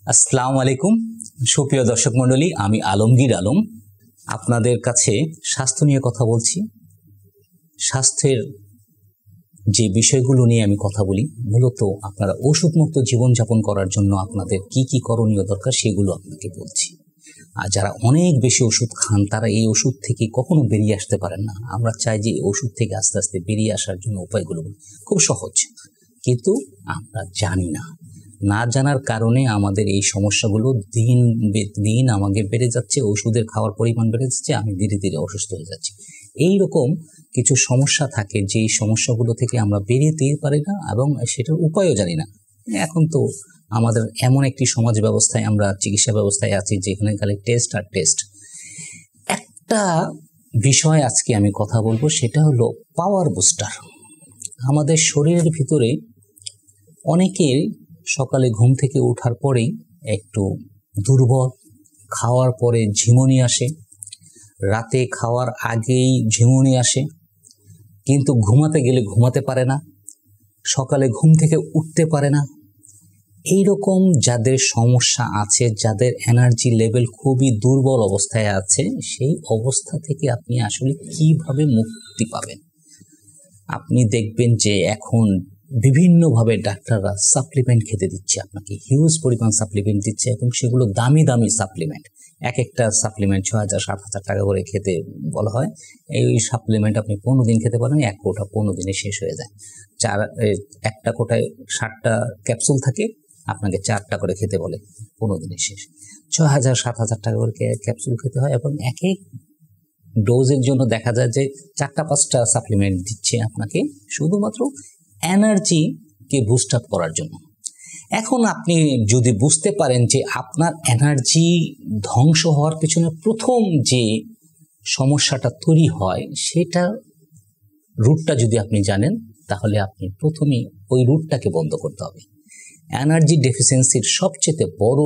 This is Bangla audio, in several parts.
আসসালামু আলাইকুম সুপ্রিয় দর্শক মণ্ডলী, আমি আলমগীর আলম আপনাদের কাছে স্বাস্থ্য নিয়ে কথা বলছি। স্বাস্থ্যের যে বিষয়গুলো নিয়ে আমি কথা বলি, মূলত আপনারা ওষুধমুক্ত জীবনযাপন করার জন্য আপনাদের কি কি করণীয় দরকার সেগুলো আপনাকে বলছি। আর যারা অনেক বেশি ওষুধ খান তারা এই ওষুধ থেকে কখনো বেরিয়ে আসতে পারেন না। আমরা চাই যে এই ওষুধ থেকে আস্তে আস্তে বেরিয়ে আসার জন্য উপায়গুলো খুব সহজ, কিন্তু আমরা জানি না। না জানার কারণে আমাদের এই সমস্যাগুলো দিন দিন আমাকে বেড়ে যাচ্ছে, ওষুধের খাওয়ার পরিমাণ বেড়ে যাচ্ছে, আমি ধীরে ধীরে অসুস্থ হয়ে যাচ্ছি। এই রকম কিছু সমস্যা থাকে যেই সমস্যাগুলো থেকে আমরা বেরিয়ে পারি না এবং সেটার উপায়ও জানি না। এখন তো আমাদের এমন একটি সমাজ ব্যবস্থায়, আমরা চিকিৎসা ব্যবস্থায় আছি যেখানে খালি টেস্ট আর টেস্ট। একটা বিষয় আজকে আমি কথা বলবো, সেটা হলো পাওয়ার বুস্টার। আমাদের শরীরের ভিতরে অনেকের সকালে ঘুম থেকে ওঠার পরেই একটু দুর্বল, খাওয়ার পরে ঝিমুনি আসে, রাতে খাওয়ার আগেই ঝিমুনি আসে, কিন্তু ঘুমাতে গেলে ঘুমাতে পারে না, সকালে ঘুম থেকে উঠতে পারে না। এই রকম যাদের সমস্যা আছে, যাদের এনার্জি লেভেল খুবই দুর্বল অবস্থায় আছে, সেই অবস্থা থেকে আপনি আসলে কিভাবে মুক্তি পাবেন? আপনি দেখবেন যে এখন বিভিন্নভাবে ডাক্তাররা সাপ্লিমেন্ট খেতে দিচ্ছে, আপনাকে হিউজ পরিমাণ সাপ্লিমেন্ট দিচ্ছে এবং সেগুলো দামি দামি সাপ্লিমেন্ট। এক একটা সাপ্লিমেন্ট 6,000-7,000 টাকা করে খেতে বলা হয়। এই সাপ্লিমেন্ট আপনি 15 দিন খেতে পারেন, এক কোটা 15 দিনে শেষ হয়ে যায়। একটা কোটায় 60টা ক্যাপসুল থাকে, আপনাকে 4টা করে খেতে বলে, 15 দিনে শেষ। 6,000-7,000 টাকা করে ক্যাপসুল খেতে হয় এবং এক এক ডোজের জন্য দেখা যায় যে 4টা-5টা সাপ্লিমেন্ট দিচ্ছে আপনাকে শুধুমাত্র এনার্জিকে বুস্ট আপ করার জন্য। এখন আপনি যদি বুঝতে পারেন যে আপনার এনার্জি ধ্বংস হওয়ার পেছনে প্রথম যে সমস্যাটা তৈরি হয়, সেটা রুটটা যদি আপনি জানেন, তাহলে আপনি প্রথমেই ওই রুটটাকে বন্ধ করতে হবে। এনার্জি ডেফিসিয়েন্সির সবচেয়ে বড়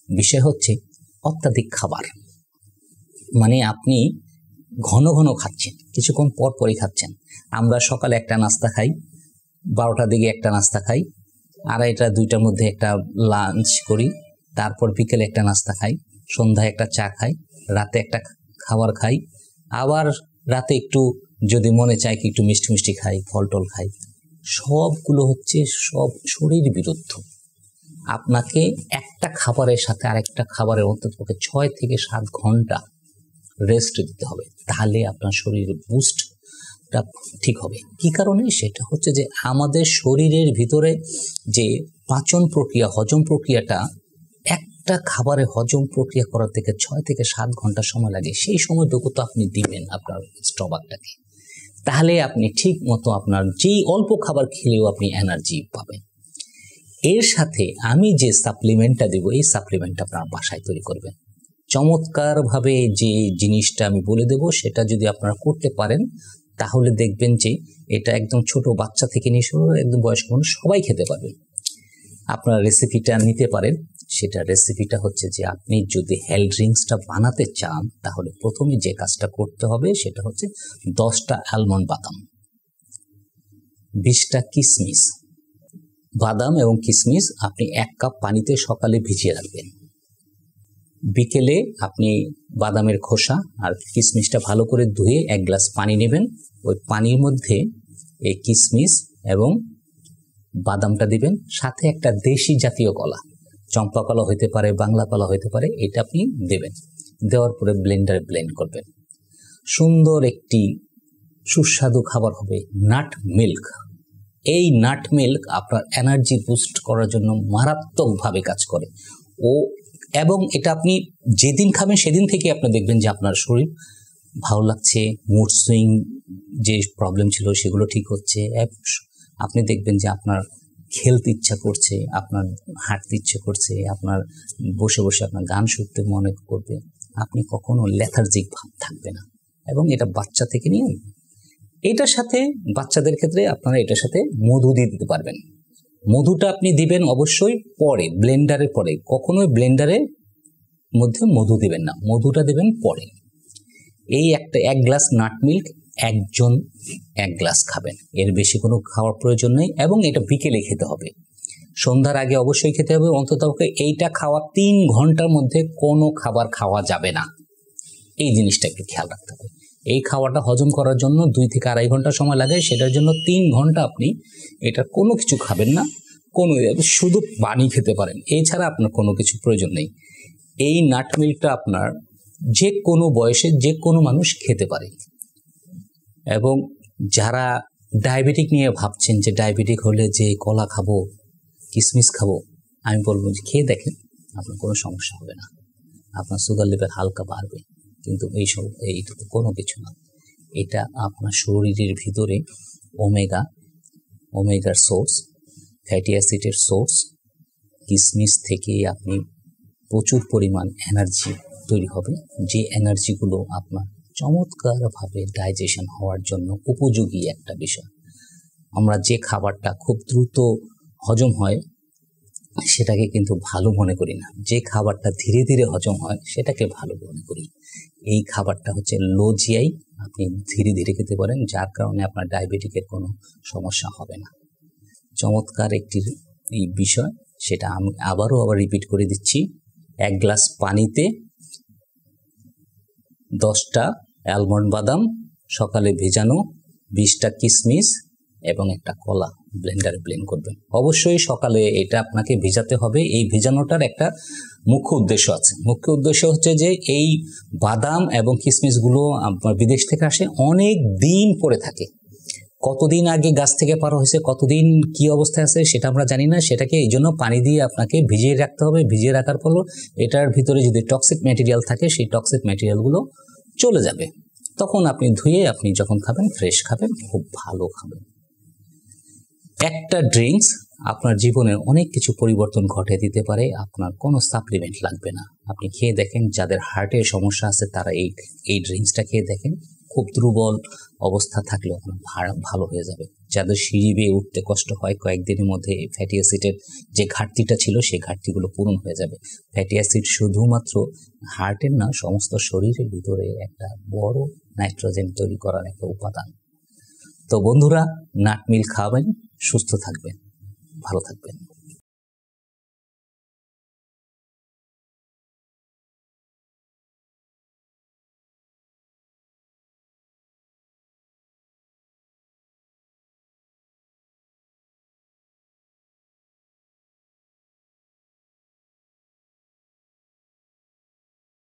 বিষয় হচ্ছে অত্যাধিক খাবার। মানে আপনি ঘন ঘন খাচ্ছেন, কিছুক্ষণ পর পরই খাচ্ছেন। আমরা সকালে একটা নাস্তা খাই, 12টার দিকে একটা নাস্তা খাই, 2:30-2টার মধ্যে একটা লাঞ্চ করি, তারপর বিকেলে একটা নাস্তা খাই, সন্ধ্যায় একটা চা খাই, রাতে একটা খাবার খাই, আবার রাতে একটু যদি মনে চায় কি একটু মিষ্টি মিষ্টি খাই, ফল টল খাই। সবগুলো হচ্ছে সব শরীর বিরুদ্ধ। আপনাকে একটা খাবারের সাথে আরেকটা খাবারের অন্ততপক্ষে 6 থেকে 7 ঘন্টা রেস্ট দিতে হবে, তাহলে আপনার শরীরের বুস্টটা ঠিক হবে। কি কারণে? সেটা হচ্ছে যে আমাদের শরীরের ভিতরে যে পাচন প্রক্রিয়া, হজম প্রক্রিয়াটা, একটা খাবারে হজম প্রক্রিয়া করার থেকে 6 থেকে 7 ঘন্টা সময় লাগে। সেই সময়টুকু তো আপনি দিবেন আপনার স্টমাকটাকে, তাহলে আপনি ঠিক মতো আপনার যেই অল্প খাবার খেলেও আপনি এনার্জি পাবেন। এর সাথে আমি যে সাপ্লিমেন্টটা দেবো, এই সাপ্লিমেন্টটা আপনার বাসায় তৈরি করবেন। চমৎকারভাবে যে জিনিসটা আমি বলে দেব, সেটা যদি আপনারা করতে পারেন তাহলে দেখবেন যে এটা একদম ছোট বাচ্চা থেকে নিয়ে শুরু একদম বয়স্ক মানুষ সবাই খেতে পারবে। আপনারা রেসিপিটা নিতে পারেন। সেটা রেসিপিটা হচ্ছে যে আপনি যদি হেলথ ড্রিঙ্কসটা বানাতে চান, তাহলে প্রথমে যে কাজটা করতে হবে সেটা হচ্ছে 10টা আলমন্ড বাদাম, 20টা কিশমিশ। বাদাম এবং কিশমিশ আপনি 1 কাপ পানিতে সকালে ভিজিয়ে রাখবেন। বিকেলে আপনি বাদামের খোসা আর কিশমিশটা ভালো করে ধুয়ে 1 গ্লাস পানি নেবেন। ওই পানির মধ্যে এই কিশমিশ এবং বাদামটা দিবেন, সাথে একটা দেশি জাতীয় কলা, চম্পা কলা হইতে পারে, বাংলা কলা হইতে পারে, এটা আপনি দেবেন। দেওয়ার পরে ব্লেন্ডারে ব্লেন্ড করবেন। সুন্দর একটি সুস্বাদু খাবার হবে নাট মিল্ক। এই নাট মিল্ক আপনার এনার্জি বুস্ট করার জন্য মারাত্মকভাবে কাজ করে। এবং এটা আপনি যেদিন খাবেন সেদিন থেকে আপনি দেখবেন যে আপনার শরীর ভালো লাগছে, মুড সুইং যে প্রবলেম ছিল সেগুলো ঠিক হচ্ছে। আপনি দেখবেন যে আপনার খেলতে ইচ্ছা করছে, আপনার হাঁটতে ইচ্ছে করছে, আপনার বসে বসে আপনার গান শুনতে মনে করবে, আপনি কখনো লেথার্জিক ভাব থাকবে না। এবং এটা বাচ্চা থেকে নিয়ে, এটার সাথে বাচ্চাদের ক্ষেত্রে আপনারা এটার সাথে মধু দিয়ে দিতে পারবেন। মধুটা আপনি দিবেন অবশ্যই পরে, ব্লেন্ডারের পরে। কখনোই ব্লেন্ডারের মধ্যে মধু দিবেন না, মধুটা দেবেন পরে। এই 1 গ্লাস নাট মিল্ক একজন 1 গ্লাস খাবেন, এর বেশি কোনো খাওয়ার প্রয়োজন নেই। এবং এটা বিকেলে খেতে হবে। সন্ধ্যার আগে অবশ্যই খেতে হবে। অন্তত এইটা খাওয়া 3 ঘন্টার মধ্যে কোনো খাবার খাওয়া যাবে না। এই জিনিসটা একটু খেয়াল রাখতে হবে। এই খাওয়াটা হজম করার জন্য 2 থেকে 2.5 ঘন্টা সময় লাগে, সেটার জন্য 3 ঘন্টা আপনি এটা কোনো কিছু খাবেন না, শুধু পানি খেতে পারেন, এছাড়া আপনার কোনো কিছু প্রয়োজন নেই। এই নাট মিল্কটা আপনার যে কোনো বয়সে যে কোনো মানুষ খেতে পারে। এবং যারা ডায়াবেটিক নিয়ে ভাবছেন যে ডায়াবেটিক হলে যে কলা খাবো, কিশমিশ খাবো, আমি বলবো যে খেয়ে দেখেন, আপনার কোনো সমস্যা হবে না। আপনার সুগার লেভেল হালকা বাড়বে, কিন্তু এইটুকু কোনো কিছু না। এটা আপনার শরীরের ভিতরে ওমেগার সোর্স, ফ্যাটি অ্যাসিডের সোর্স। কিশমিশ থেকে আপনি প্রচুর পরিমাণ এনার্জি তৈরি হবে, যে এনার্জিগুলো আপনার চমৎকারভাবে ডাইজেশন হওয়ার জন্য উপযোগী একটা বিষয়। আমরা যে খাবারটা খুব দ্রুত হজম হয় সেটাকে কিন্তু ভালো মনে করি না, যে খাবারটা ধীরে ধীরে হজম হয় সেটাকে ভালো মনে করি। এই খাবারটা হচ্ছে লো জিআই, আপনি ধীরে ধীরে খেতে পারেন, যার কারণে আপনার ডায়াবেটিকের কোনো সমস্যা হবে না। চমৎকার একটি এই বিষয়, সেটা আমি আবার রিপিট করে দিচ্ছি। 1 গ্লাস পানিতে 10টা অ্যালমন্ড বাদাম সকালে ভেজানো, 20টা কিশমিশ এবং একটা কলা ব্লেন্ডারে ব্লেন্ড করবেন। অবশ্যই সকালে এটা আপনাকে ভেজাতে হবে। এই ভেজানোটার একটা মুখ্য উদ্দেশ্য আছে। মুখ্য উদ্দেশ্য হচ্ছে যে এই বাদাম এবং কিশমিশগুলো আপনার বিদেশ থেকে আসে, অনেক দিন পরে থাকে। কতদিন আগে গাছ থেকে পাড়া হয়েছে, কতদিন কি অবস্থায় আছে সেটা আমরা জানি না। সেটাকে এই জন্য পানি দিয়ে আপনাকে ভিজিয়ে রাখতে হবে। ভিজিয়ে রাখার ফলে এটার ভিতরে যদি টক্সিক ম্যাটেরিয়াল থাকে, সেই টক্সিক ম্যাটেরিয়ালগুলো চলে যাবে। তখন আপনি ধুয়ে আপনি যখন খাবেন, ফ্রেশ খাবেন, খুব ভালো খাবেন। একটা ড্রিঙ্কস আপনার জীবনের অনেক কিছু পরিবর্তন ঘটে দিতে পারে। আপনার কোনো সাপ্লিমেন্ট লাগবে না। আপনি খেয়ে দেখেন, যাদের হার্টের সমস্যা আছে তারা এই ড্রিঙ্কসটা খেয়ে দেখেন, খুব দুর্বল অবস্থা থাকলেও ভালো হয়ে যাবে। যাদের সিঁড়ি বেয়ে উঠতে কষ্ট হয়, কয়েকদিনের মধ্যে ফ্যাটি অ্যাসিডের যে ঘাটতিটা ছিল সেই ঘাটতিগুলো পূরণ হয়ে যাবে। ফ্যাটি অ্যাসিড শুধুমাত্র হার্টের না, সমস্ত শরীরের ভিতরে একটা বড় নাইট্রোজেন তৈরি করার একটা উপাদান। তো বন্ধুরা, নাট মিল্ক খাবেন, সুস্থ থাকবেন, ভালো থাকবেন।